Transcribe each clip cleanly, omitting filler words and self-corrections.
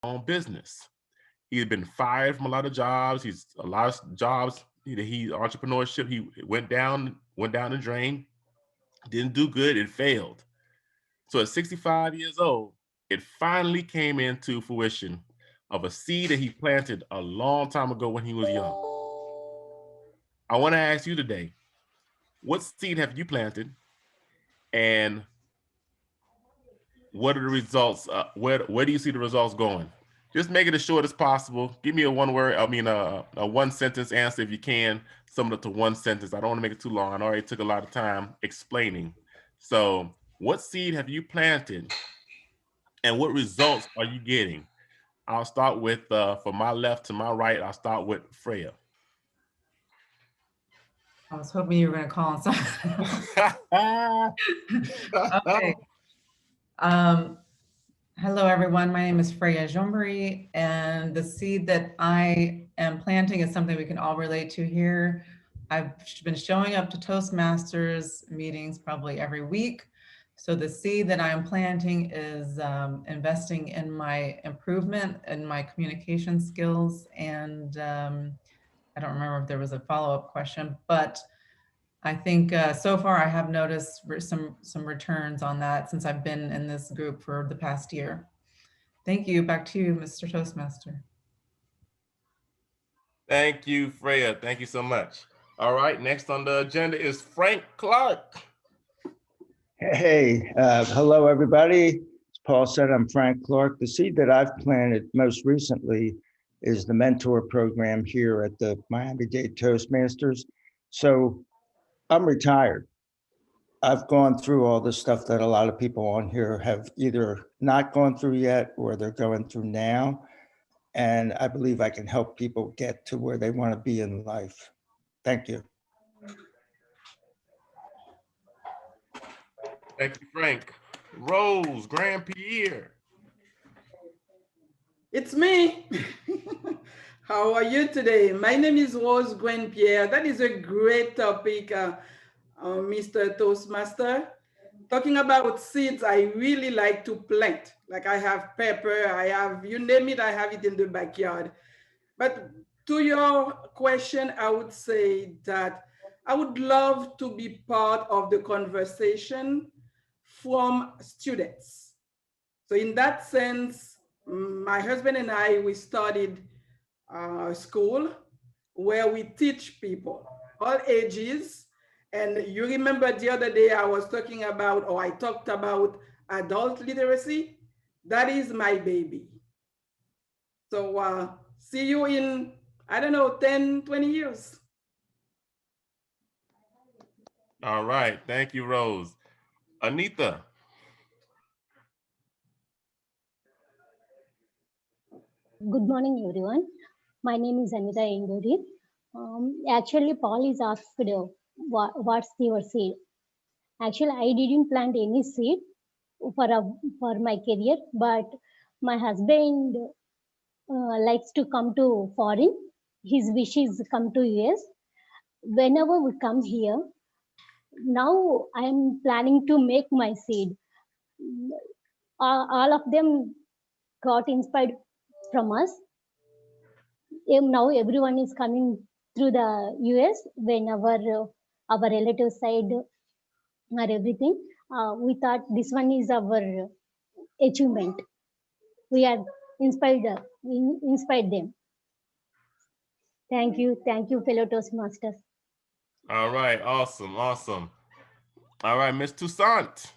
own business. He's been fired from a lot of jobs. He's a lot of jobs. He entrepreneurship. He went down the drain. Didn't do good. It failed. So at 65 years old, it finally came into fruition of a seed that he planted a long time ago when he was young. I want to ask you today, what seed have you planted, and what are the results? Where do you see the results going? Just make it as short as possible. Give me a one word, a one sentence answer if you can, similar to one sentence. I don't want to make it too long. I already took a lot of time explaining. So, what seed have you planted, and what results are you getting? I'll start with from my left to my right. I'll start with Freya. I was hoping you were going to call on someone. Okay. Hello, everyone. My name is Freya Jombary, and the seed that I am planting is something we can all relate to here. I've been showing up to Toastmasters meetings probably every week. So the seed that I'm planting is investing in my improvement and my communication skills. And I don't remember if there was a follow-up question, but I think so far I have noticed some returns on that since I've been in this group for the past year. Thank you. Back to you, Mr. Toastmaster. Thank you, Freya. Thank you so much. All right, next on the agenda is Frank Clark. Hey, hello, everybody. As Paul said, I'm Frank Clark. The seed that I've planted most recently is the mentor program here at the Miami-Dade Toastmasters. So I'm retired. I've gone through all the stuff that a lot of people on here have either not gone through yet or they're going through now. And I believe I can help people get to where they want to be in life. Thank you. Thank you, Frank. Rose Grand Pierre. It's me. How are you today? My name is Rose Gwen-Pierre. That is a great topic, Mr. Toastmaster. Talking about seeds, I really like to plant. Like I have pepper, I have, you name it, I have it in the backyard. But to your question, I would say that I would love to be part of the conversation from students. So in that sense, my husband and I, we started a school where we teach people all ages. And you remember the other day I was talking about, or I talked about adult literacy. That is my baby. So see you in, I don't know, 10, 20 years. All right. Thank you, Rose. Anita. Good morning, everyone. My name is Anita Induri. Actually, Paul is asked, what's your seed? Actually, I didn't plant any seed for my career, but my husband likes to come to foreign. His wish is come to US. Whenever we come here, now I am planning to make my seed. All of them got inspired from us. Now everyone is coming through the US whenever our relative side or everything. We thought this one is our achievement. We are inspired them. Thank you, fellow Toastmasters. All right, awesome. All right, Miss Toussaint.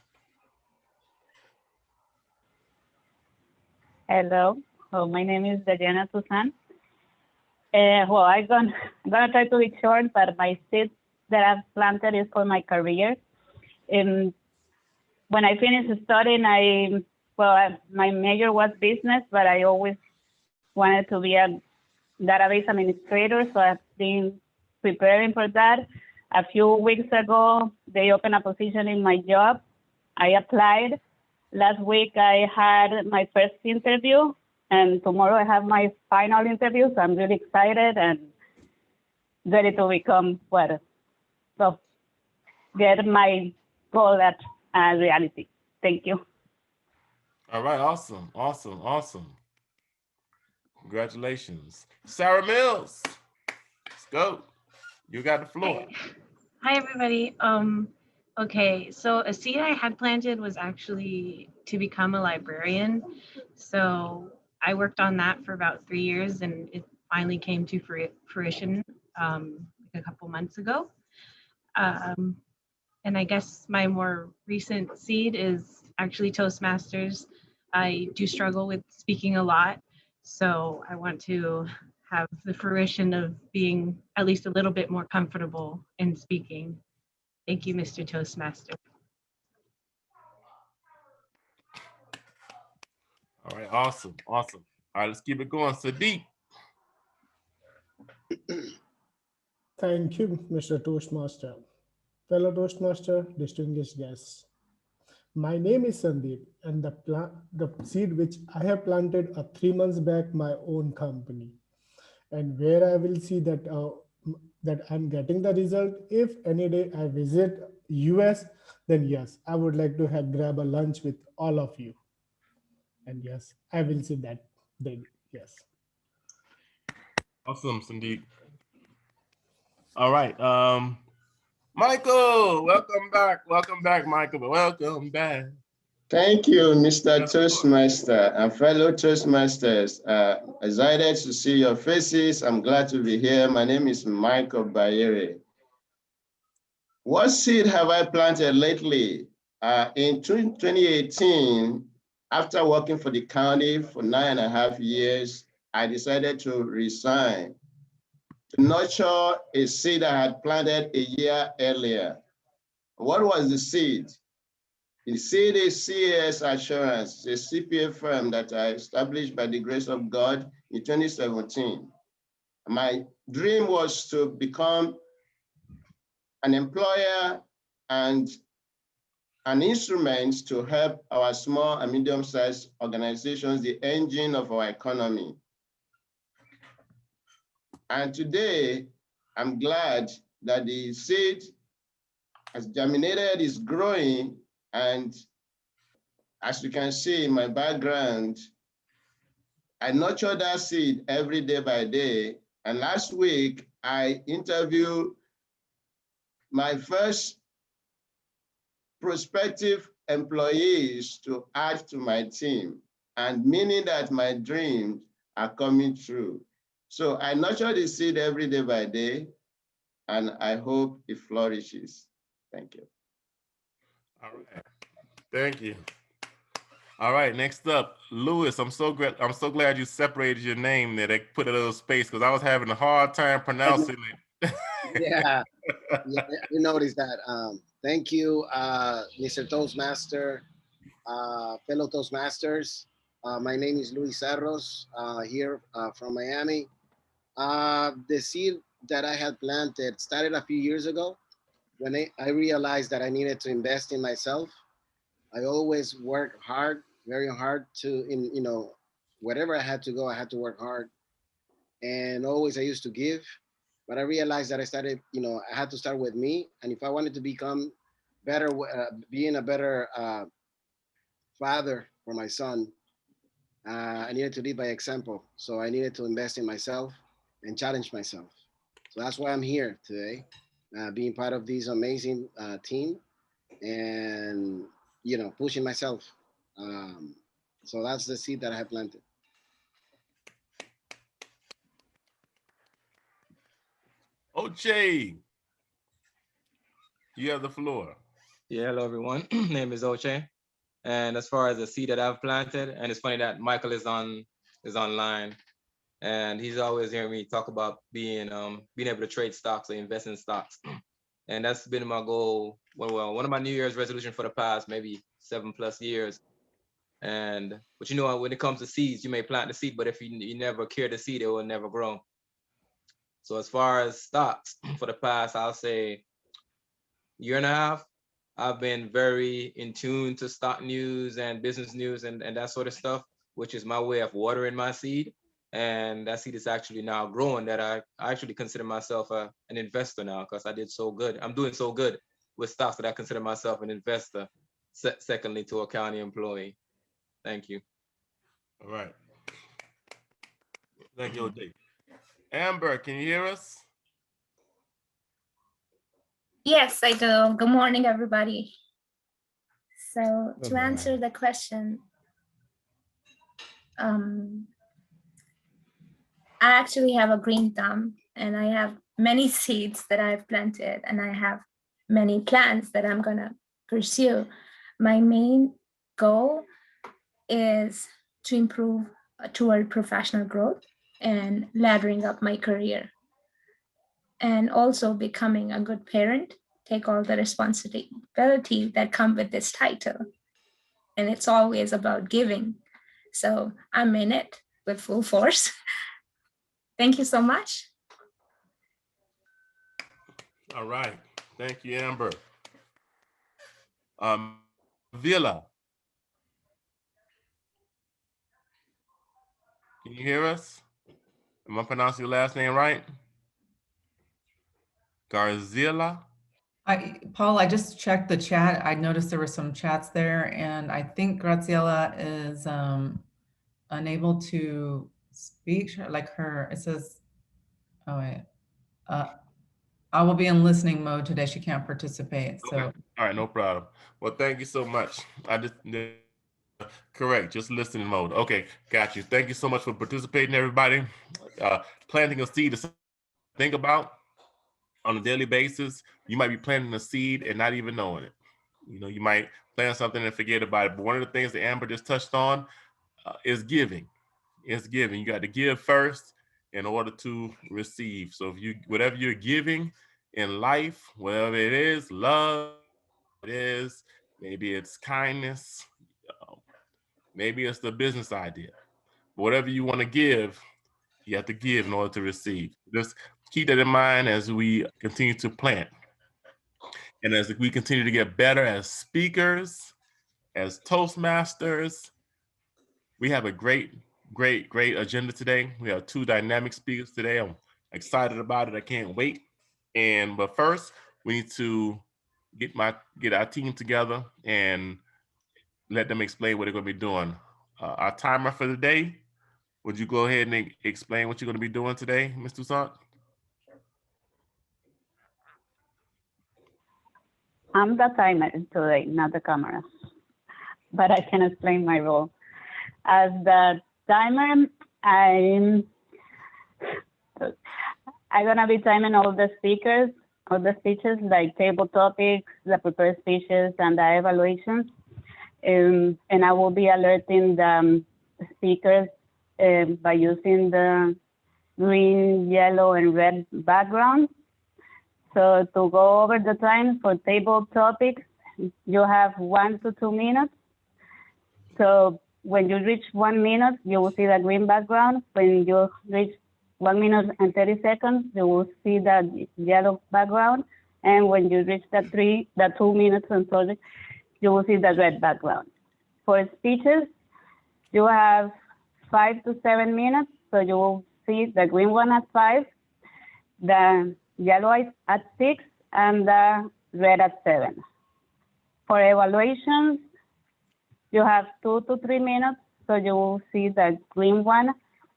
Hello, my name is Diana Toussaint. Well, I'm gonna try to be short, but my seed that I've planted is for my career. When I finished studying, my major was business, but I always wanted to be a database administrator, so I've been preparing for that. A few weeks ago, they opened a position in my job. I applied. Last week, I had my first interview, and tomorrow I have my final interview, so I'm really excited and ready to become so get my goal at reality. Thank you. All right, awesome. Congratulations. Sarah Mills, let's go. You got the floor. Hi, everybody. Okay, so a seed I had planted was actually to become a librarian. So I worked on that for about 3 years, and it finally came to fruition a couple months ago. Um, and I guess my more recent seed is actually Toastmasters. I do struggle with speaking a lot, so I want to have the fruition of being at least a little bit more comfortable in speaking. Thank you, Mr. Toastmaster. All right, awesome, awesome. All right, let's keep it going. Sadiq. Thank you, Mr. Toastmaster. Fellow Toastmaster, distinguished guests. My name is Sandeep, and the seed which I have planted 3 months back, my own company, and where I will see that I'm getting the result. If any day I visit US, then yes, I would like to have grab a lunch with all of you, and yes, I will see that then. Yes. Awesome, Sandeep. All right, Michael, welcome back, Michael. Welcome back. Thank you, Mr. Toastmaster and fellow Toastmasters. Excited to see your faces. I'm glad to be here. My name is Michael Bayere. What seed have I planted lately? In 2018, after working for the county for 9.5 years, I decided to resign to nurture a seed I had planted a year earlier. What was the seed? The seed is CAS Assurance, a CPA firm that I established by the grace of God in 2017. My dream was to become an employer and an instrument to help our small and medium-sized organizations, the engine of our economy. And today, I'm glad that the seed has germinated, is growing, and as you can see in my background, I nurture that seed every day by day. And last week, I interviewed my first prospective employees to add to my team, and meaning that my dreams are coming true. So I nurture the seed every day by day, and I hope it flourishes. Thank you. All right, thank you. All right, next up, Lewis. I'm so glad you separated your name there. They put a little space because I was having a hard time pronouncing it. Yeah, yeah, I noticed that. Thank you, Mr. Toastmaster, fellow Toastmasters. My name is Luis Cerros, here from Miami. The seed that I had planted started a few years ago when I realized that I needed to invest in myself. I always work hard, very hard wherever I had to go, I had to work hard. And always I used to give, but I realized that I had to start with me. And if I wanted to become better, being a better father for my son, I needed to lead by example. So I needed to invest in myself and challenge myself. So that's why I'm here today, being part of this amazing team and, pushing myself. Um, so that's the seed that I have planted. Oche, you have the floor. Yeah, hello everyone. Name is Oche. And as far as the seed that I've planted, and it's funny that Michael is online, and he's always hearing me talk about being able to trade stocks or invest in stocks. And that's been my goal. Well, one of my New Year's resolution for the past maybe 7+ years. But when it comes to seeds, you may plant the seed, but if you never care the seed, it will never grow. So as far as stocks, for the past, I'll say year and a half, I've been very in tune to stock news and business news and that sort of stuff, which is my way of watering my seed. And that seed is actually now growing that I actually consider myself an investor now because I did so good. I'm doing so good with stocks that I consider myself an investor, secondly to a county employee. Thank you. All right. Thank you, OJ. Amber, can you hear us? Yes, I do. Good morning, everybody. So Good to answer morning. the question, I actually have a green thumb and I have many seeds that I've planted and I have many plans that I'm gonna pursue. My main goal is to improve toward professional growth and laddering up my career, and also becoming a good parent, take all the responsibility that come with this title. And it's always about giving. So I'm in it with full force. Thank you so much. All right. Thank you, Amber. Villa, can you hear us? Am I pronouncing your last name right? Garzilla? Paul, I just checked the chat. I noticed there were some chats there, and I think Graziella is unable to speak. Like her, it says, oh wait, I will be in listening mode today. She can't participate. So, Okay. All right, no problem. Well, thank you so much. I just correct, just listening mode. Okay, got you. Thank you so much for participating, everybody. Planting a seed is something to think about on a daily basis. You might be planting a seed and not even knowing it. You know, you might plant something and forget about it. But one of the things that Amber just touched on is giving. It's giving. You got to give first in order to receive. So if you, whatever you're giving in life, whatever it is, love, it is, maybe it's kindness, maybe it's the business idea. Whatever you want to give, you have to give in order to receive. Just keep that in mind as we continue to plant. And as we continue to get better as speakers, as Toastmasters, we have a great agenda today. We have two dynamic speakers today. I'm excited about it. I can't wait. But first, we need to get our team together and let them explain what they're going to be doing. Our timer for the day. Would you go ahead and explain what you're going to be doing today, Ms. Toussaint? I'm the timer today, not the camera, but I can explain my role. As the timer, I'm gonna be timing all the speakers, all the speeches, like table topics, the prepared speeches, and the evaluations. And I will be alerting the speakers by using the green, yellow, and red background. So to go over the time for table topics, you have 1 to 2 minutes. So when you reach 1 minute, you will see the green background. When you reach 1 minute and 30 seconds, you will see the yellow background. And when you reach the 2 minutes and 30, you will see the red background. For speeches, you have 5 to 7 minutes. So you will see the green one at 5, the yellow at 6, and the red at 7. For evaluations, you have 2 to 3 minutes. So you will see the green one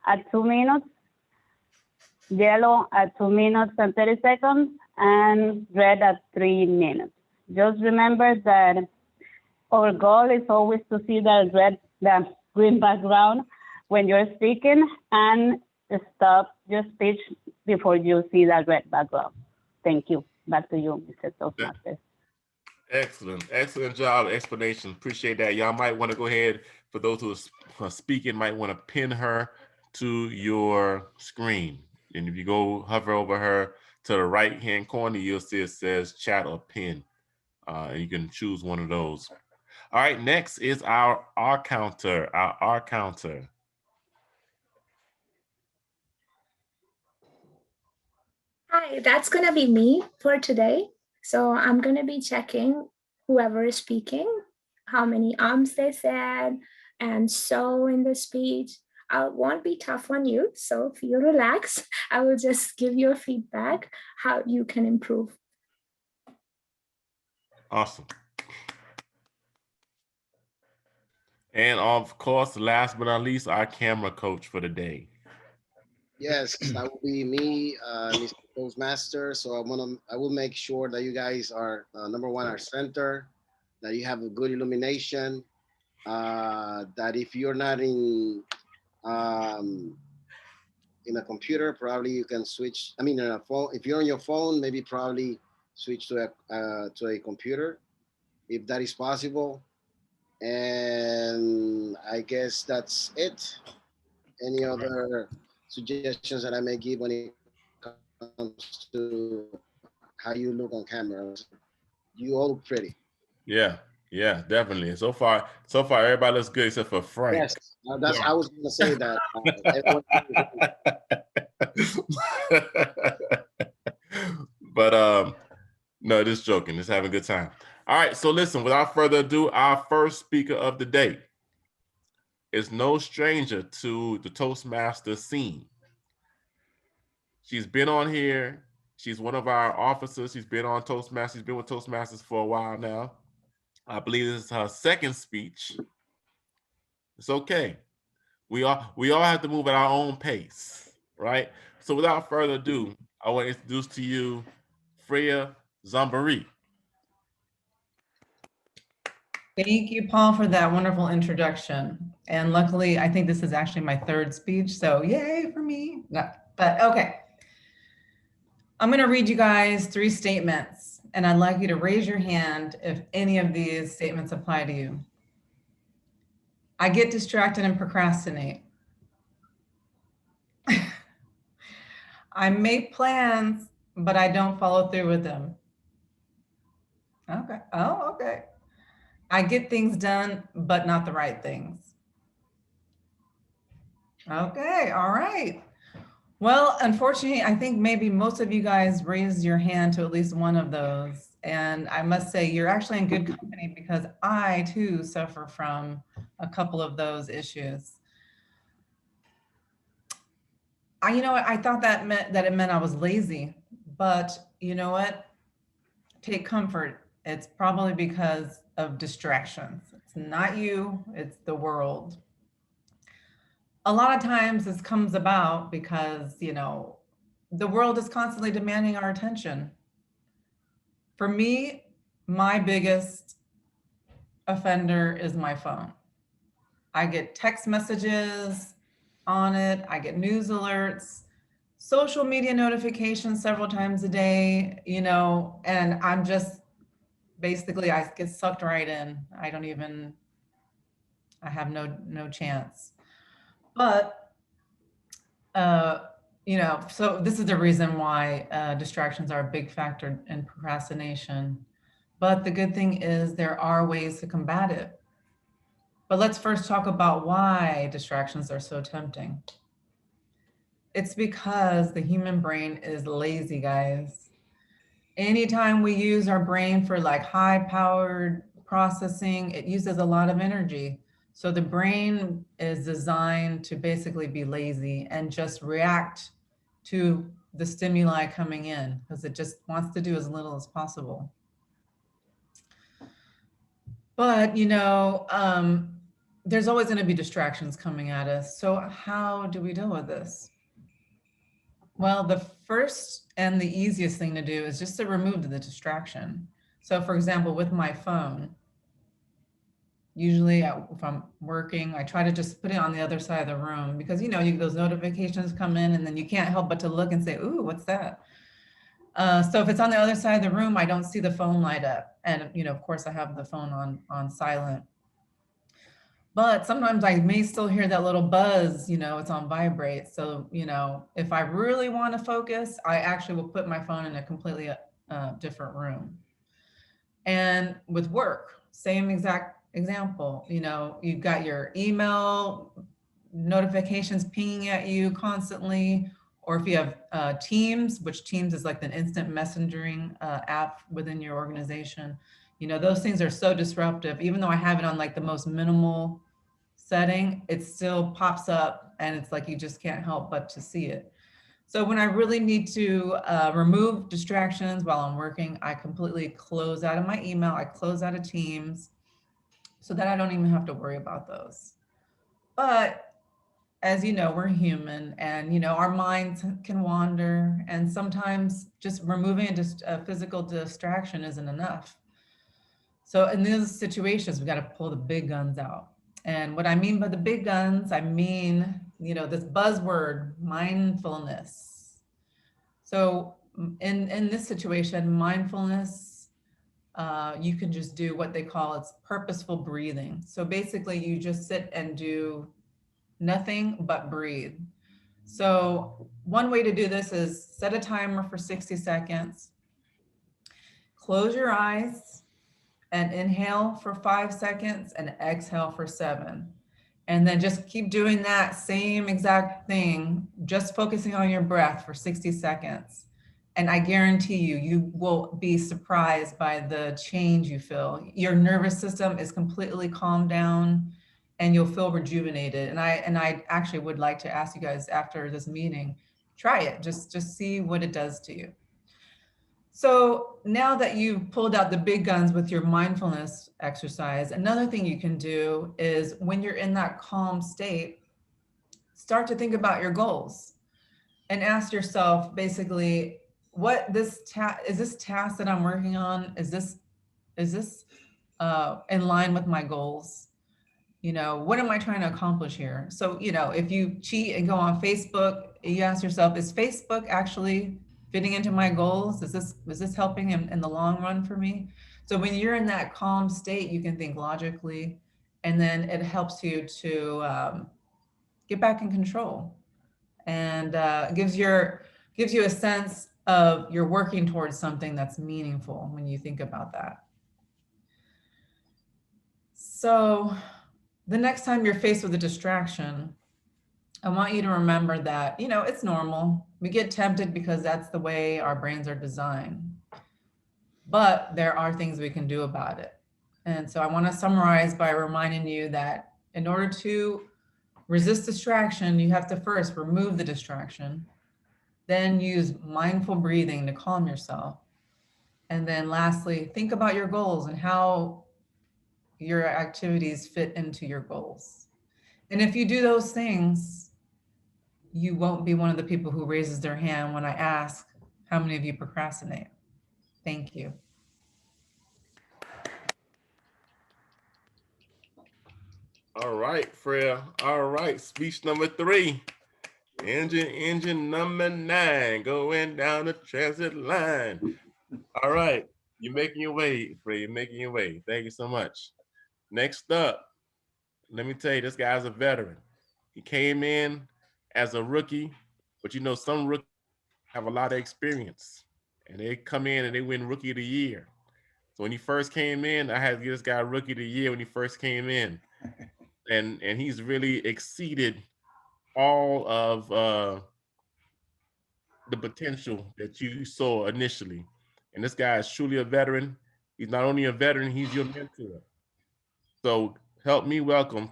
at 2 minutes, yellow at 2 minutes and 30 seconds, and red at 3 minutes. Just remember that our goal is always to see the green background when you're speaking, and stop your speech before you see that red background. Thank you. Back to you, Mr. Toastmaster. Excellent job, explanation. Appreciate that. Y'all might want to go ahead, for those who are speaking, might want to pin her to your screen. And if you go hover over her to the right-hand corner, you'll see it says chat or pin. And you can choose one of those. All right, next is our R counter. Hi, that's going to be me for today. So I'm going to be checking whoever is speaking, how many they said, and so in the speech. I won't be tough on you, so feel relaxed. I will just give you a feedback how you can improve. Awesome. And of course, last but not least, our camera coach for the day. Yes, that will be me, Mr. Toastmaster. So I will make sure that you guys are number one, our center, that you have a good illumination, that if you're not um, in a computer, probably you can switch. I mean, in a phone. If you're on your phone, maybe probably switch to a computer, if that is possible. And I guess that's it. Any other suggestions that I may give when it comes to how you look on camera? You all look pretty. Yeah, yeah, definitely. And so far, everybody looks good except for Frank. Yes, that's. I was going to say that. Everyone, But no, just joking, just having a good time. All right, so listen, without further ado, our first speaker of the day is no stranger to the Toastmaster scene. She's been on here. She's one of our officers. She's been on Toastmasters. She's been with Toastmasters for a while now. I believe this is her second speech. It's okay. We all have to move at our own pace, right? So without further ado, I want to introduce to you Freya Zambari. Thank you, Paul, for that wonderful introduction. And luckily, I think this is actually my third speech, so yay for me. No, but okay. I'm going to read you guys 3 statements, and I'd like you to raise your hand if any of these statements apply to you. I get distracted and procrastinate. I make plans, but I don't follow through with them. Okay. Oh, okay. I get things done, but not the right things. Okay. All right. Well, unfortunately, I think maybe most of you guys raised your hand to at least one of those. And I must say, you're actually in good company because I too suffer from a couple of those issues. You know what? I thought that it meant I was lazy, but you know what? Take comfort. It's probably because of distractions. It's not you, it's the world. A lot of times this comes about because, you know, the world is constantly demanding our attention. For me, my biggest offender is my phone. I get text messages on it, I get news alerts, social media notifications several times a day, you know, and I'm just basically, I get sucked right in. I have no chance. But you know, so this is the reason why distractions are a big factor in procrastination. But the good thing is there are ways to combat it. But let's first talk about why distractions are so tempting. It's because the human brain is lazy, guys. Anytime we use our brain for like high-powered processing, it uses a lot of energy. So the brain is designed to basically be lazy and just react to the stimuli coming in because it just wants to do as little as possible. But, you know, there's always going to be distractions coming at us. So how do we deal with this? Well, the first and the easiest thing to do is just to remove the distraction. So for example, with my phone, usually if I'm working, I try to just put it on the other side of the room because, you know, those notifications come in and then you can't help but to look and say, ooh, what's that? So if it's on the other side of the room, I don't see the phone light up. And, you know, of course I have the phone on silent. But sometimes I may still hear that little buzz, you know, it's on vibrate. So, you know, if I really want to focus, I actually will put my phone in a completely different room. And with work, same exact example, you know, you've got your email notifications pinging at you constantly, or if you have Teams, which Teams is like the instant messaging app within your organization, you know, those things are so disruptive. Even though I have it on like the most minimal setting, it still pops up and it's like you just can't help but to see it. So when I really need to remove distractions while I'm working, I completely close out of my email, I close out of Teams so that I don't even have to worry about those. But as you know, we're human, and you know, our minds can wander, and sometimes just removing a physical distraction isn't enough. So in those situations, we got to pull the big guns out. And what I mean by the big guns, I mean, you know, this buzzword, mindfulness. So in this situation, mindfulness, you can just do what they call it's purposeful breathing. So basically, you just sit and do nothing but breathe. So one way to do this is set a timer for 60 seconds, close your eyes, and inhale for 5 seconds and exhale for 7. And then just keep doing that same exact thing, just focusing on your breath for 60 seconds. And I guarantee you, you will be surprised by the change you feel. Your nervous system is completely calmed down and you'll feel rejuvenated. And I actually would like to ask you guys after this meeting, try it, just see what it does to you. So now that you've pulled out the big guns with your mindfulness exercise, another thing you can do is when you're in that calm state, start to think about your goals and ask yourself basically, what this task that I'm working on, is this in line with my goals? You know, what am I trying to accomplish here? So, you know, if you cheat and go on Facebook, you ask yourself, is Facebook actually fitting into my goals? Is this helping in the long run for me? So when you're in that calm state, you can think logically, and then it helps you to get back in control, and gives you a sense of you're working towards something that's meaningful when you think about that. So the next time you're faced with a distraction, I want you to remember that, you know, it's normal. We get tempted because that's the way our brains are designed. But there are things we can do about it. And so I want to summarize by reminding you that in order to resist distraction, you have to first remove the distraction, then use mindful breathing to calm yourself. And then lastly, think about your goals and how your activities fit into your goals. And if you do those things, you won't be one of the people who raises their hand when I ask, how many of you procrastinate? Thank you. All right, Freya. All right, speech number 3. Engine number 9, going down the transit line. All right, you're making your way, Freya. You're making your way. Thank you so much. Next up, let me tell you, this guy's a veteran. He came in as a rookie, but you know, some rookies have a lot of experience, and they come in and they win Rookie of the Year. So when he first came in, I had to give this guy Rookie of the Year when he first came in, and he's really exceeded all of the potential that you saw initially. And this guy is truly a veteran. He's not only a veteran, he's your mentor. So help me welcome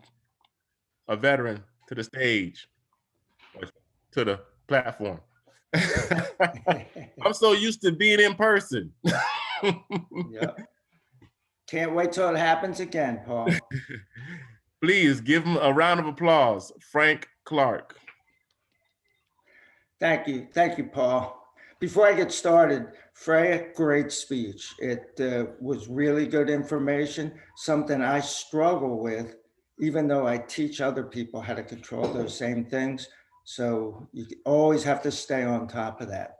a veteran to the stage, or to the platform. I'm so used to being in person. Yep. Can't wait till it happens again, Paul. Please give him a round of applause, Frank Clark. Thank you, Paul. Before I get started, Freya, great speech. It was really good information, something I struggle with, even though I teach other people how to control those same things. So you always have to stay on top of that.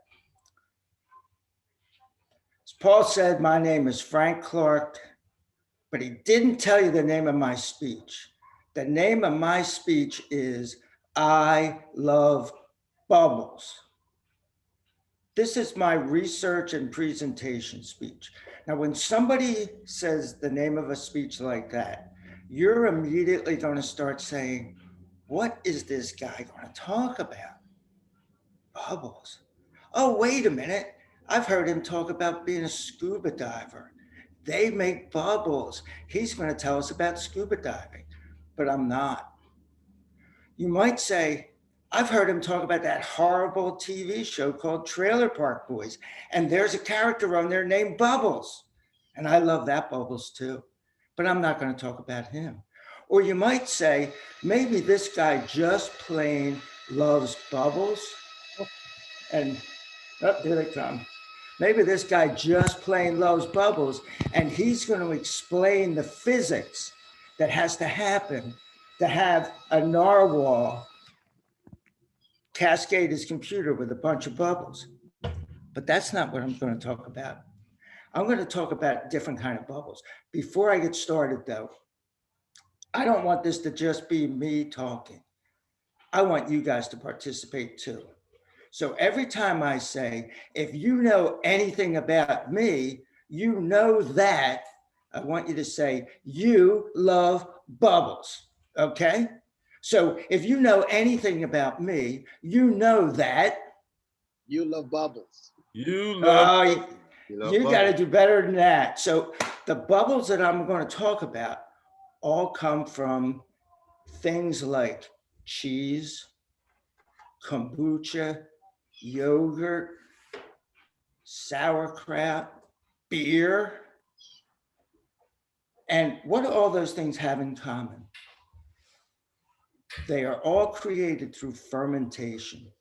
As Paul said, my name is Frank Clark, but he didn't tell you the name of my speech. The name of my speech is I Love Bubbles. This is my research and presentation speech. Now, when somebody says the name of a speech like that, you're immediately going to start saying, what is this guy going to talk about? Bubbles. Oh, wait a minute. I've heard him talk about being a scuba diver. They make bubbles. He's going to tell us about scuba diving, but I'm not. You might say, I've heard him talk about that horrible TV show called Trailer Park Boys, and there's a character on there named Bubbles. And I love that Bubbles too, but I'm not going to talk about him. Or you might say, maybe this guy just plain loves bubbles. And oh, here they come. Maybe this guy just plain loves bubbles, and he's going to explain the physics that has to happen to have a narwhal cascade his computer with a bunch of bubbles. But that's not what I'm going to talk about. I'm going to talk about different kind of bubbles. Before I get started, though, I don't want this to just be me talking. I want you guys to participate too. So every time I say, if you know anything about me, you know that, I want you to say, you love bubbles, okay? So if you know anything about me, you know that. You love bubbles. You love. You got to do better than that. So the bubbles that I'm going to talk about all come from things like cheese, kombucha, yogurt, sauerkraut, beer. And what do all those things have in common? They are all created through fermentation.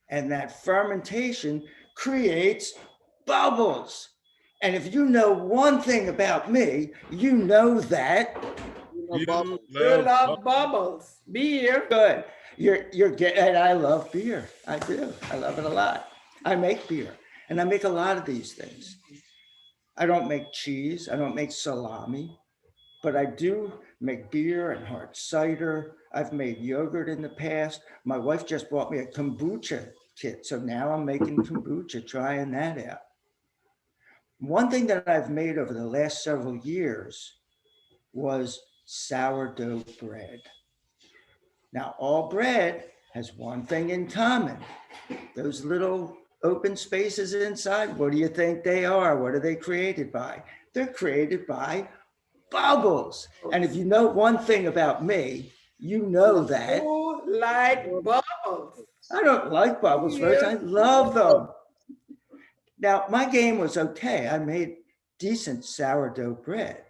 And that fermentation creates bubbles. And if you know one thing about me, you know that. You love bubbles. Beer. Good. You're getting, and I love beer. I do. I love it a lot. I make beer, and I make a lot of these things. I don't make cheese. I don't make salami, but I do make beer and hard cider. I've made yogurt in the past. My wife just bought me a kombucha kit, so now I'm making kombucha, trying that out. One thing that I've made over the last several years was sourdough bread. Now, all bread has one thing in common. Those little open spaces inside, what do you think they are? What are they created by? They're created by bubbles. And if you know one thing about me, you know that. You like bubbles. I don't like bubbles first. I love them. Now, my game was okay. I made decent sourdough bread,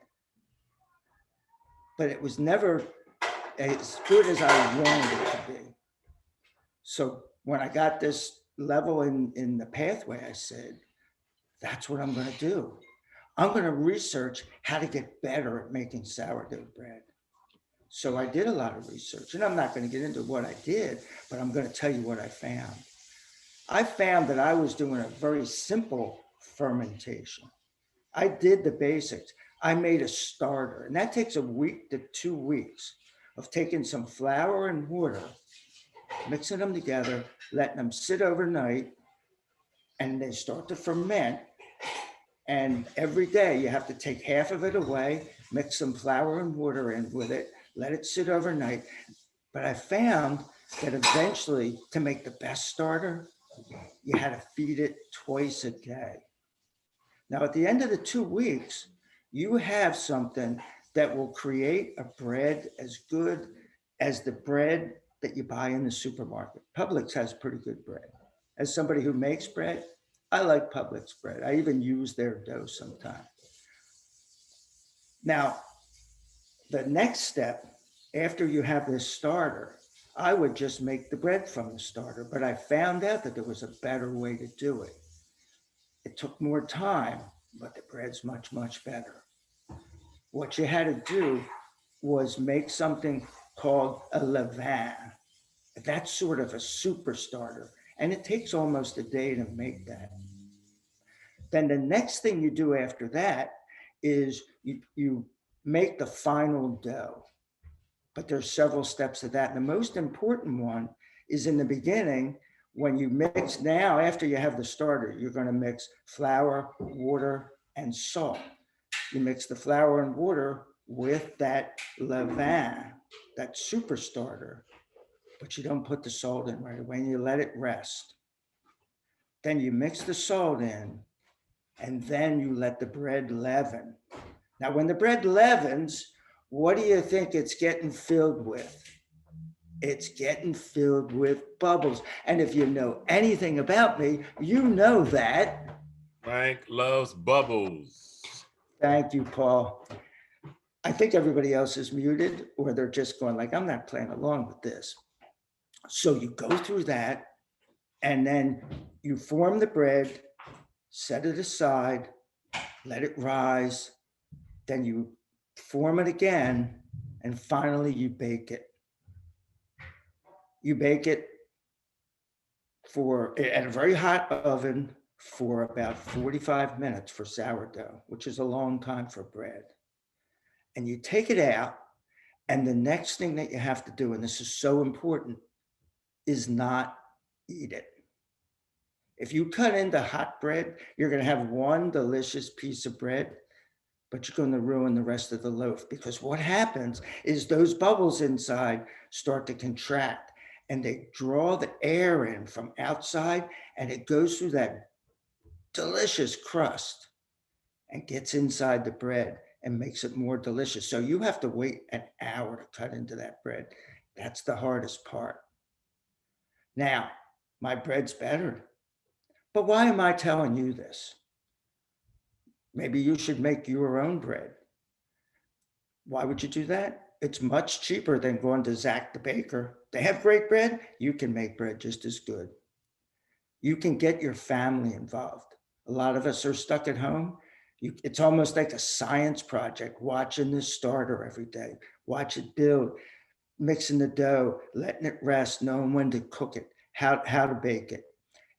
but it was never as good as I wanted it to be. So when I got this level in the pathway, I said, that's what I'm going to do. I'm going to research how to get better at making sourdough bread. So I did a lot of research, and I'm not going to get into what I did, but I'm going to tell you what I found. I found that I was doing a very simple fermentation. I did the basics. I made a starter, and that takes a week to 2 weeks of taking some flour and water, mixing them together, letting them sit overnight, and they start to ferment. And every day you have to take half of it away, mix some flour and water in with it, let it sit overnight. But I found that eventually, to make the best starter, you had to feed it twice a day. Now, at the end of the 2 weeks, you have something that will create a bread as good as the bread that you buy in the supermarket. Publix has pretty good bread. As somebody who makes bread, I like Publix bread. I even use their dough sometimes. Now, the next step, after you have this starter, I would just make the bread from the starter, but I found out that there was a better way to do it. It took more time, but the bread's much, much better. What you had to do was make something called a levain. That's sort of a super starter, and it takes almost a day to make that. Then the next thing you do after that is you make the final dough. But there's several steps to that. And the most important one is in the beginning, when you mix. Now, after you have the starter, you're going to mix flour, water, and salt. You mix the flour and water with that levain, that super starter, but you don't put the salt in right away, and you let it rest. Then you mix the salt in, and then you let the bread leaven. Now, when the bread leavens, what do you think it's getting filled with? It's getting filled with bubbles. And if you know anything about me, you know that. Frank loves bubbles. Thank you, Paul. I think everybody else is muted, or they're just going like, I'm not playing along with this. So you go through that, and then you form the bread, set it aside, let it rise, then you form it again, and finally you bake it. You bake it at a very hot oven for about 45 minutes for sourdough, which is a long time for bread. And you take it out, and the next thing that you have to do, and this is so important, is not eat it. If you cut into hot bread, you're going to have one delicious piece of bread, but you're going to ruin the rest of the loaf, because what happens is those bubbles inside start to contract, and they draw the air in from outside, and it goes through that delicious crust and gets inside the bread and makes it more delicious. So you have to wait an hour to cut into that bread. That's the hardest part. Now, my bread's better. But why am I telling you this? Maybe you should make your own bread. Why would you do that? It's much cheaper than going to Zach the baker. They have great bread. You can make bread just as good. You can get your family involved. A lot of us are stuck at home. It's almost like a science project, watching this starter every day, watch it build, mixing the dough, letting it rest, knowing when to cook it, how to bake it.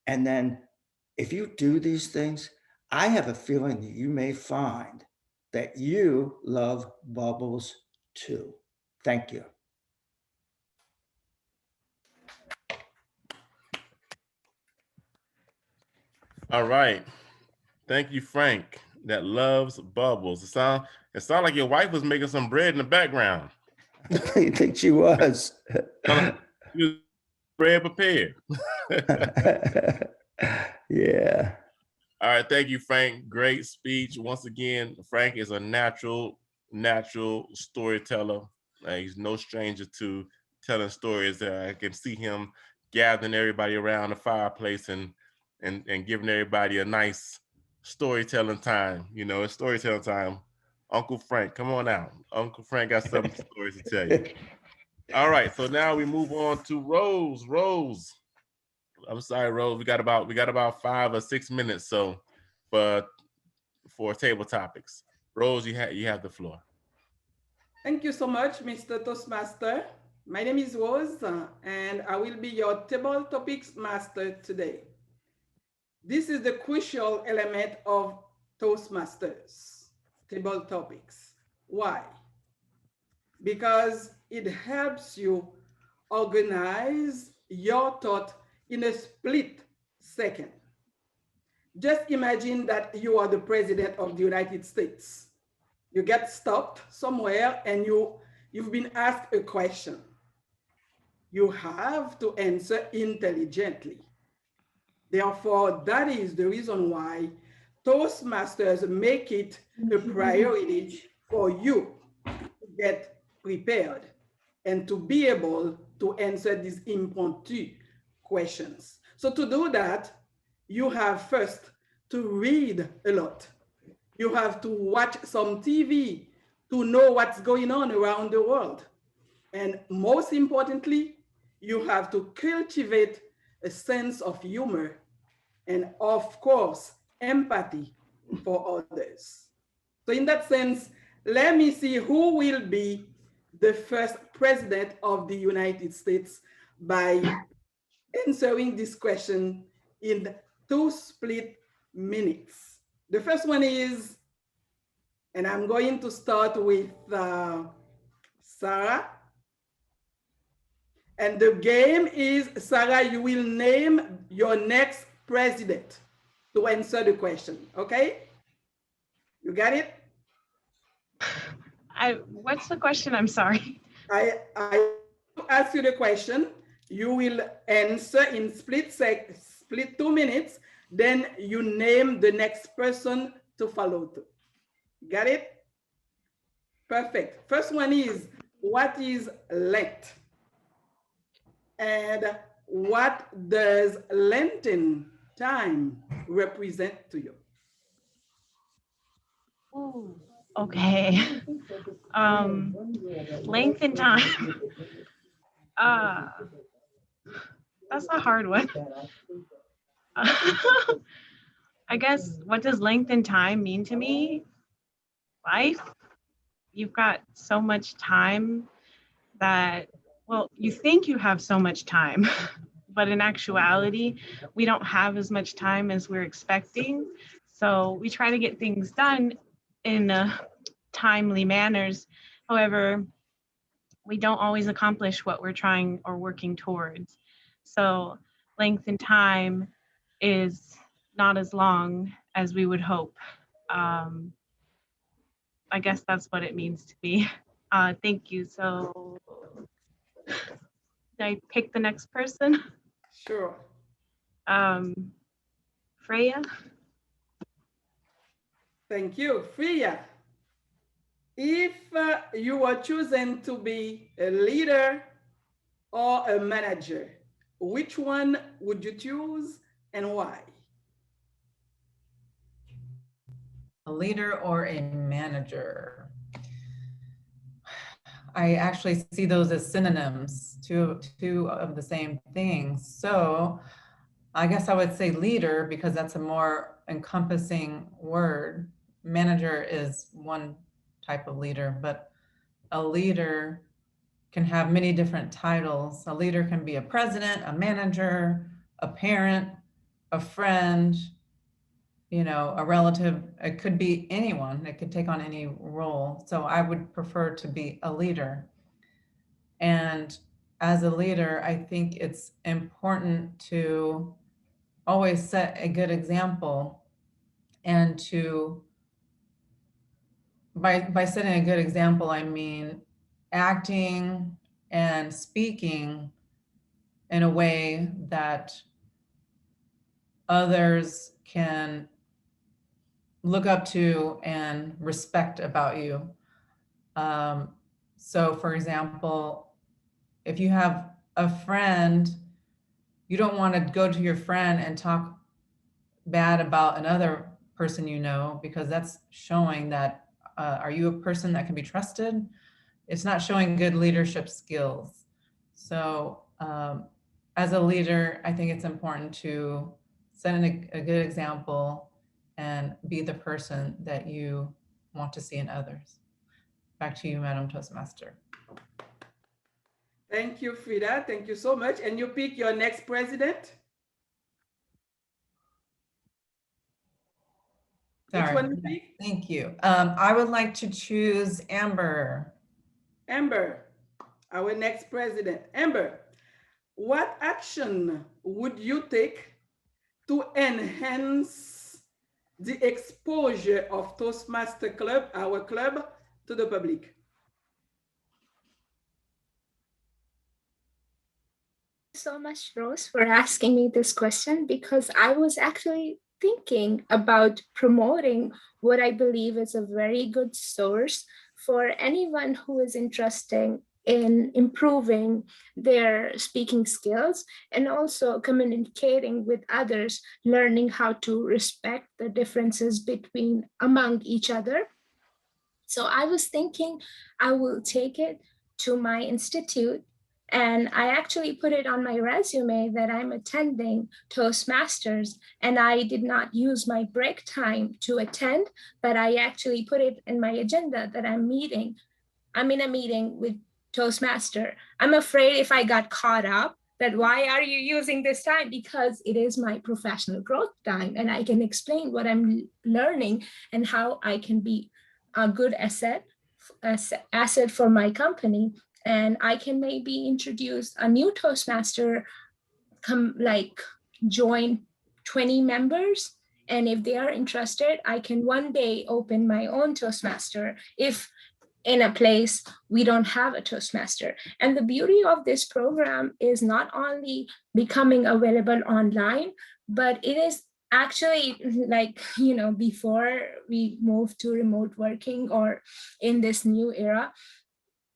And then if you do these things, I have a feeling that you may find that you love bubbles too. Thank you. All right. Thank you, Frank, that loves bubbles. It sound like your wife was making some bread in the background. I think she was. She was bread prepared. Yeah. All right. Thank you, Frank. Great speech. Once again, Frank is a natural storyteller. He's no stranger to telling stories. I can see him gathering everybody around the fireplace and giving everybody a nice storytelling time. You know, it's storytelling time. Uncle Frank, come on out. Uncle Frank got some stories to tell you. All right, so now we move on to Rose. Rose, I'm sorry, Rose. We got about 5 or 6 minutes. So, but for table topics, Rose, you have the floor. Thank you so much, Mr. Toastmaster. My name is Rose, and I will be your table topics master today. This is the crucial element of Toastmasters, table topics. Why? Because it helps you organize your thought in a split second. Just imagine that you are the president of the United States. You get stopped somewhere and you've been asked a question. You have to answer intelligently. Therefore, that is the reason why Toastmasters make it a priority for you to get prepared and to be able to answer these impromptu questions. So to do that, you have first to read a lot. You have to watch some TV to know what's going on around the world. And most importantly, you have to cultivate a sense of humor and, of course, empathy for others. So in that sense, let me see who will be the first president of the United States by answering this question in 2 split minutes. The first one is, and I'm going to start with Sarah. And the game is, Sarah, you will name your next president to answer the question, okay? You got it? What's the question? I'm sorry. I ask you the question. You will answer in split 2 minutes. Then you name the next person to follow to. Got it? Perfect. First one is, what is Lent? And what does Lenten time represent to you? Ooh, Okay. Length and time. That's a hard one. I guess, what does length and time mean to me? Life. You've got so much time that, well, you think you have so much time, but in actuality, we don't have as much time as we're expecting. So we try to get things done in timely manners. However, we don't always accomplish what we're trying or working towards. So length and time is not as long as we would hope. I guess that's what it means to me. Thank you. So did I pick the next person? Sure. Freya? Thank you. Freya, if you were chosen to be a leader or a manager, which one would you choose and why? A leader or a manager? I actually see those as synonyms, two of the same thing. So I guess I would say leader because that's a more encompassing word. Manager is one type of leader, but a leader can have many different titles. A leader can be a president, a manager, a parent, a friend, you know, a relative. It could be anyone. It could take on any role. So I would prefer to be a leader. And as a leader, I think it's important to always set a good example and to, by setting a good example, I mean acting and speaking in a way that others can look up to and respect about you. So for example, if you have a friend, you don't want to go to your friend and talk bad about another person you know, because that's showing that, are you a person that can be trusted? It's not showing good leadership skills. So as a leader, I think it's important to set a good example and be the person that you want to see in others. Back to you, Madam Toastmaster. Thank you, Frida. Thank you so much. And you pick your next president? Sorry. Which one you pick? Thank you. I would like to choose Amber. Amber, our next president. Amber, what action would you take to enhance the exposure of Toastmaster Club, our club, to the public? So much, Rose, for asking me this question, because I was actually thinking about promoting what I believe is a very good source for anyone who is interested in improving their speaking skills and also communicating with others, learning how to respect the differences among each other. So I was thinking I will take it to my institute, and I actually put it on my resume that I'm attending Toastmasters, and I did not use my break time to attend, but I actually put it in my agenda that I'm in a meeting with Toastmaster. I'm afraid if I got caught up that why are you using this time? Because it is my professional growth time, and I can explain what I'm learning and how I can be a good asset for my company. And I can maybe introduce a new Toastmaster, join 20 members. And if they are interested, I can one day open my own Toastmaster if in a place we don't have a Toastmaster. And the beauty of this program is not only becoming available online, but it is actually before we move to remote working or in this new era,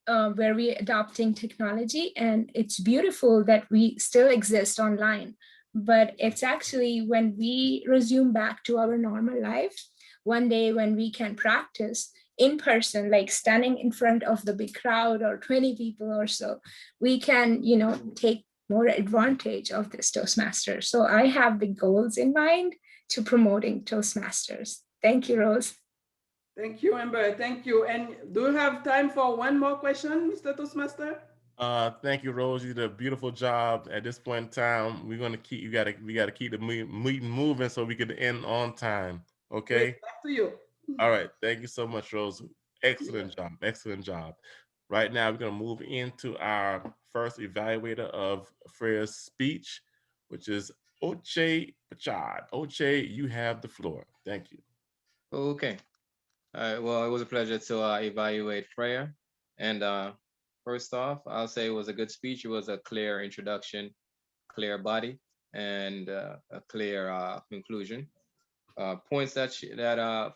where we're adopting technology, and it's beautiful that we still exist online. But it's actually when we resume back to our normal life, one day when we can practice in person, like standing in front of the big crowd or 20 people or so, we can, take more advantage of this Toastmasters. So I have big goals in mind to promoting Toastmasters. Thank you, Rose. Thank you, Amber. Thank you. And do you have time for one more question, Mr. Toastmaster? Thank you, Rose. You did a beautiful job. At this point in time, we're gonna keep we gotta keep the meeting moving so we can end on time. Okay. Great. Back to you. All right. Thank you so much, Rose. Excellent job. Excellent job. Right now, we're gonna move into our first evaluator of Freya's speech, which is Oche Pachad. Oche, you have the floor. Thank you. Okay. All right. Well, it was a pleasure to evaluate Freya. And first off, I'll say it was a good speech. It was a clear introduction, clear body, and a clear conclusion. Points that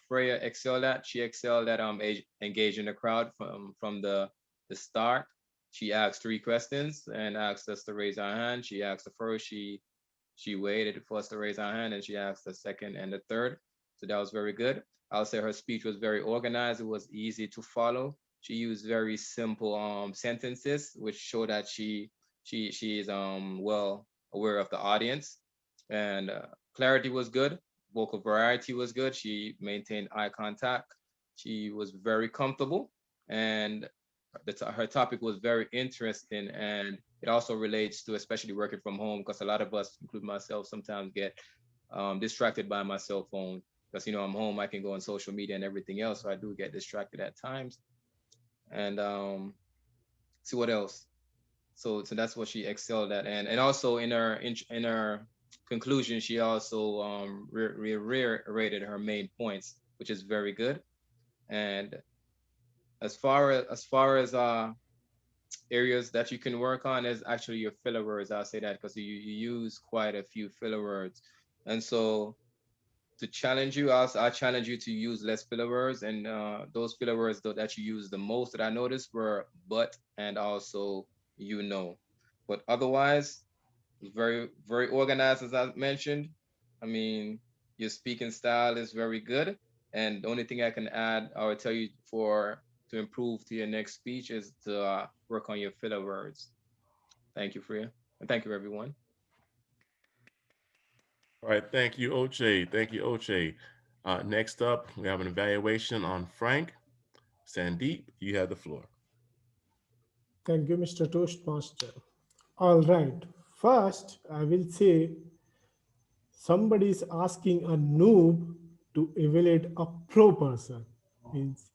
Freya excelled at. She excelled at engaging the crowd from the start. She asked 3 questions and asked us to raise our hand. She asked the first. She waited for us to raise our hand, and she asked the second and the third. So that was very good. I'll say her speech was very organized. It was easy to follow. She used very simple sentences, which show that she is well aware of the audience, and clarity was good. Vocal variety was good. She maintained eye contact. She was very comfortable, and her topic was very interesting, and it also relates to especially working from home, because a lot of us, including myself, sometimes get distracted by my cell phone, because I'm home, I can go on social media and everything else, so I do get distracted at times. And see what else. So that's what she excelled at, and also in her conclusion, she also reiterated her main points, which is very good. And as far as areas that you can work on is actually your filler words. I'll say that because you use quite a few filler words, and so to challenge you, I challenge you to use less filler words, and those filler words that you use the most that I noticed were but and also but otherwise very very organized, as I mentioned. I mean, your speaking style is very good, and the only thing I can add or tell you to improve to your next speech is to work on your filler words. Thank you, Freya, and thank you, everyone. All right. Thank you, Oche. Thank you, Oche. Next up, we have an evaluation on Frank. Sandeep, you have the floor. Thank you, Mr. Toastmaster. All right. First, I will say somebody is asking a noob to evaluate a pro person. Means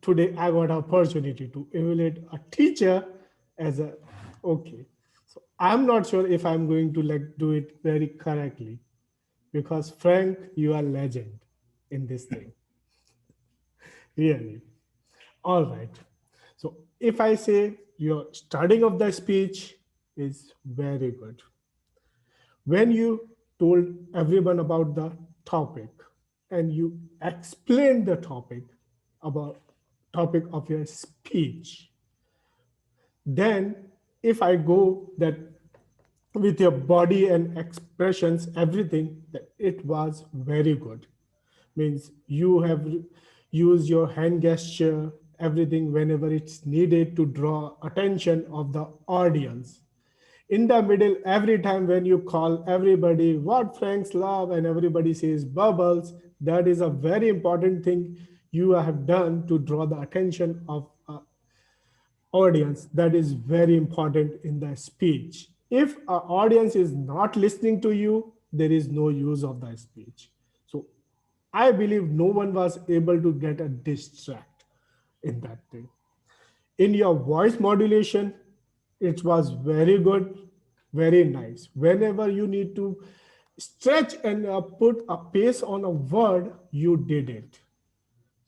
today I got an opportunity to evaluate a teacher as a okay. So I'm not sure if I'm going to do it very correctly, because Frank, you are legend in this thing. Really. All right. So if I say your starting of the speech is very good. When you told everyone about the topic and you explained the topic of your speech, then if I go that with your body and expressions, everything, that it was very good. Means you have used your hand gesture, everything whenever it's needed to draw attention of the audience. In the middle, every time when you call everybody what Frank's love and everybody says bubbles, that is a very important thing you have done to draw the attention of audience. That is very important in the speech. If our audience is not listening to you, there is no use of the speech. So I believe no one was able to get a distract in that thing. In your voice modulation, it was very good, very nice. Whenever you need to stretch and put a pace on a word, you did it.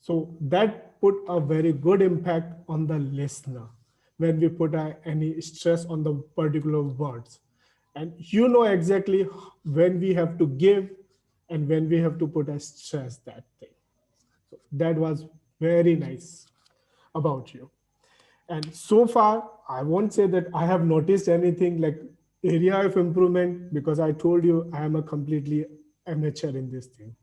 So that put a very good impact on the listener when we put any stress on the particular words. And you know exactly when we have to give and when we have to put a stress that thing. So that was very nice about you. And so far, I won't say that I have noticed anything like area of improvement, because I told you I am a completely amateur in this thing.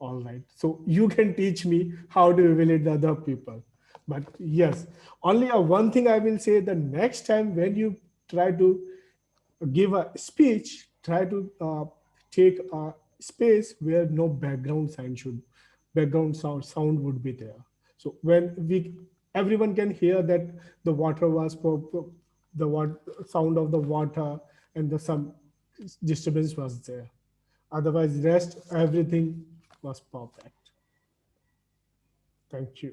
all right. So you can teach me how to evaluate the other people. But yes, only one thing I will say: the next time when you try to give a speech, try to take a space where no background sound would be there. So when everyone can hear that the water was the sound of the water and the some disturbance was there. Otherwise, rest everything was perfect. Thank you.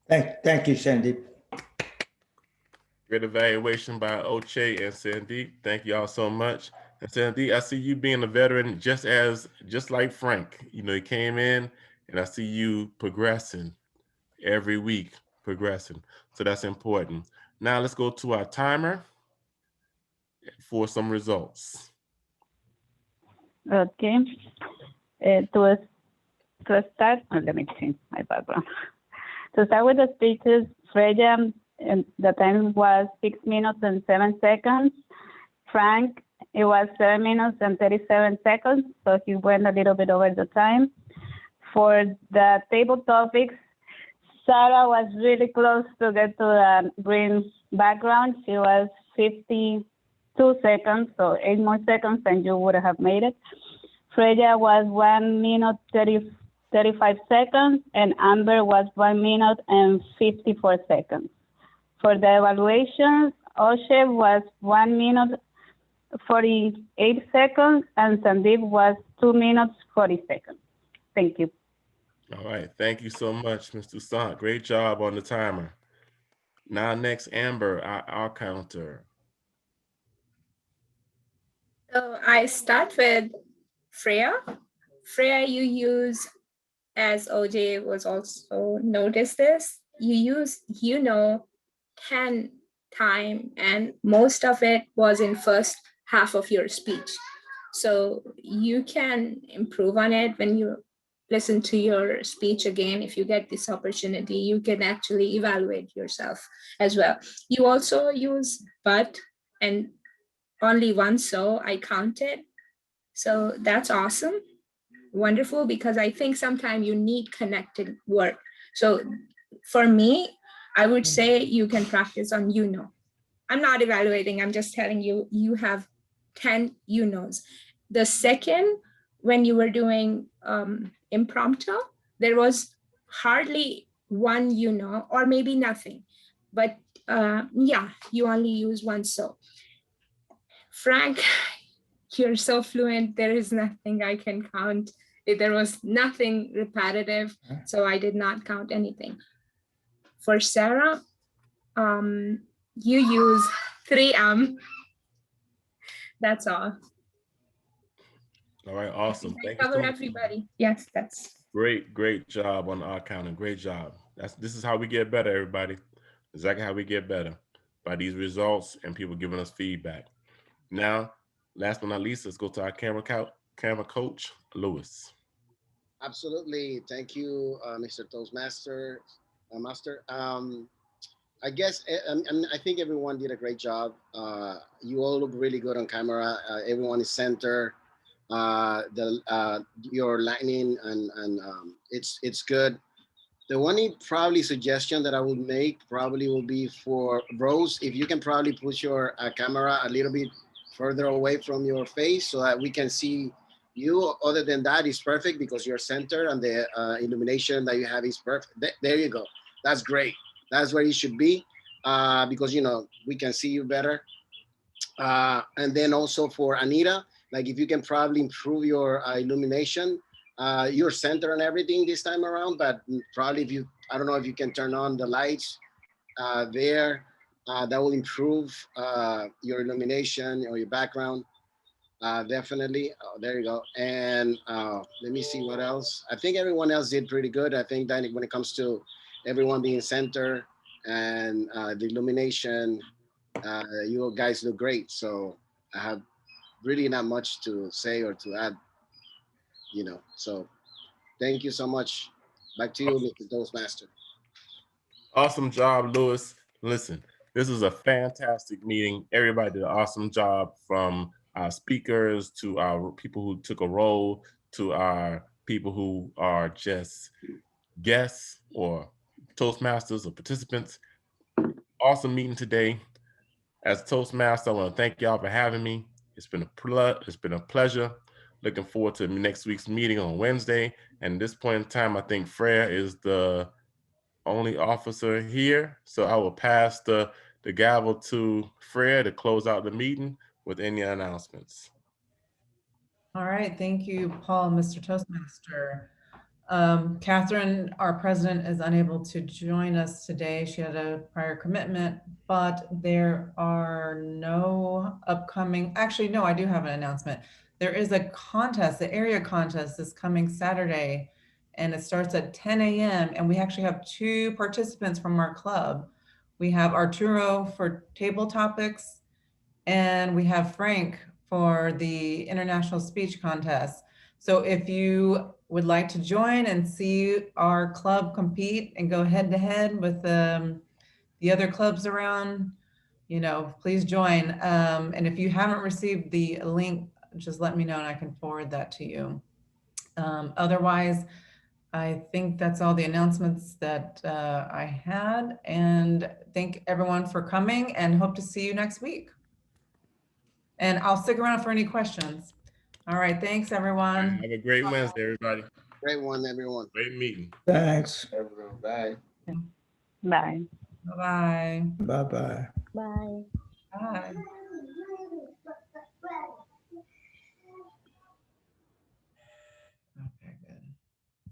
Thank you, Sandeep. Great evaluation by Oche and Sandeep. Thank you all so much. And Sandeep, I see you being a veteran just like Frank. You know, he came in and I see you progressing every week, progressing. So that's important. Now let's go to our timer for some results. Okay. To start, let me change my background. To start with the speeches, Freya, and the time was 6 minutes and 7 seconds. Frank, it was 7 minutes and 37 seconds, so he went a little bit over the time. For the table topics, Sarah was really close to get to the green background. She was 52 seconds, so 8 more seconds than you would have made it. Freya was 1 minute 35 seconds, and Amber was 1 minute and 54 seconds. For the evaluations, Oshe was 1 minute 48 seconds, and Sandeep was 2 minutes 40 seconds. Thank you. All right, thank you so much, Mr. Sant. Great job on the timer. Now next, Amber, our counter. So I start with Freya. Freya, you use, as OJ was also noticed this, you use, 10 time, and most of it was in first half of your speech. So you can improve on it when you listen to your speech again. If you get this opportunity, you can actually evaluate yourself as well. You also use but and only one so I counted. So that's awesome. Wonderful, because I think sometimes you need connected work. So for me, I would say you can practice on I'm not evaluating, I'm just telling you, you have 10 The second, when you were doing impromptu, there was hardly one or maybe nothing. But yeah, you only use one so. Frank, you're so fluent, there is nothing I can count. There was nothing repetitive, so I did not count anything. For Sarah, you use 3M. That's all. All right, awesome. I Thank you so covered much. everybody. Yes, that's Great job on our counting. Great job. This is how we get better, everybody. Exactly how we get better, by these results and people giving us feedback. Now, last but not least, let's go to our camera coach, Lewis. Absolutely. Thank you, Mr. Master. I guess I think everyone did a great job. You all look really good on camera. Everyone is center. Your lighting and it's good. The only probably suggestion that I would make probably will be for Rose, if you can probably put your camera a little bit further away from your face so that we can see you. Other than that, it's perfect because you're center and the illumination that you have is perfect. There you go. That's great. That's where you should be because, we can see you better. And then also for Anita, like if you can probably improve your illumination, your center and everything this time around, but probably I don't know if you can turn on the lights there, that will improve your illumination or your background. Definitely. Oh, there you go. And let me see what else. I think everyone else did pretty good. I think that when it comes to everyone being center and the illumination, you guys look great. So I have really not much to say or to add, So thank you so much. Back to you, Mr. Toastmaster. Awesome job, Lewis. Listen, this is a fantastic meeting. Everybody did an awesome job, from our speakers to our people who took a role to our people who are just guests or Toastmasters or participants. Awesome meeting today. As Toastmaster, I want to thank y'all for having me. It's been a pleasure. Looking forward to next week's meeting on Wednesday. And at this point in time, I think Freya is the only officer here. So I will pass the gavel to Freya to close out the meeting with any announcements. All right, thank you, Paul, Mr. Toastmaster. Catherine, our president, is unable to join us today. She had a prior commitment, but there are no upcoming, actually, no, I do have an announcement. There is a contest, the area contest is coming Saturday, and it starts at 10 a.m. And we actually have 2 participants from our club. We have Arturo for table topics, and we have Frank for the international speech contest. So if you would like to join and see our club compete and go head to head with the other clubs around, you know, please join. And if you haven't received the link, just let me know and I can forward that to you. Otherwise, I think that's all the announcements that I had, and thank everyone for coming and hope to see you next week. And I'll stick around for any questions. All right, thanks everyone. Have a great Wednesday, everybody. Great one, everyone. Great meeting. Thanks. Everyone, bye. Bye. Bye-bye. Bye-bye. Bye. Bye.